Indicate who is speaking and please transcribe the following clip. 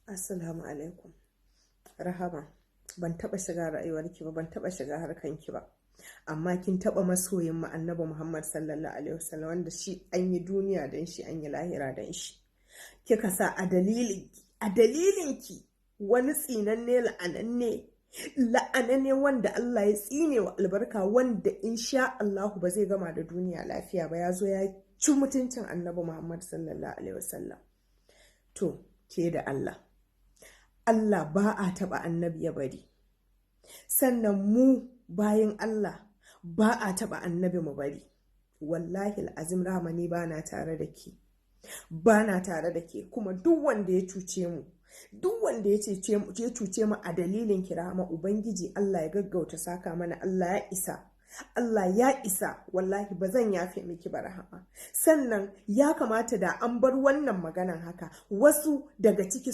Speaker 1: Assalamu alaikum. Rahama, ban taɓa shiga rayuwarki ba, ban taɓa shiga harkanki ba. Amma kin taɓa masoyin mu Annabi Muhammad sallallahu alaihi wasallam, wanda shi an yi duniya dan shi, an yi lahira dan shi. Kika sa a dalilinki wani tsinanne la'ananne wanda Allah ya tsine wa albarka, wanda insha Allahu ba zai gama da duniya lafiya ba, ya zo ya ci mutuncin Annabi Muhammad sallallahu alaihi wasallam. To, ke da Allah ba a taɓa annabi ya bari. Sannan mu bayan Allah ba a taɓa annabi mu bari. Wallahi al'azim Rahama, ni ba na tare da ke. Ba na tare da ke, kuma duk wanda ya cuce mu, duk wanda ya cuce mu a dalilin ki Rahama, Ubangiji Allah ya gaggauta saka mana. Allah ya isa. Allah ya isa, wallahi ba zan yafe miki ba Rahama. Sannan ya kamata da an bar wannan maganan haka, wasu daga ciki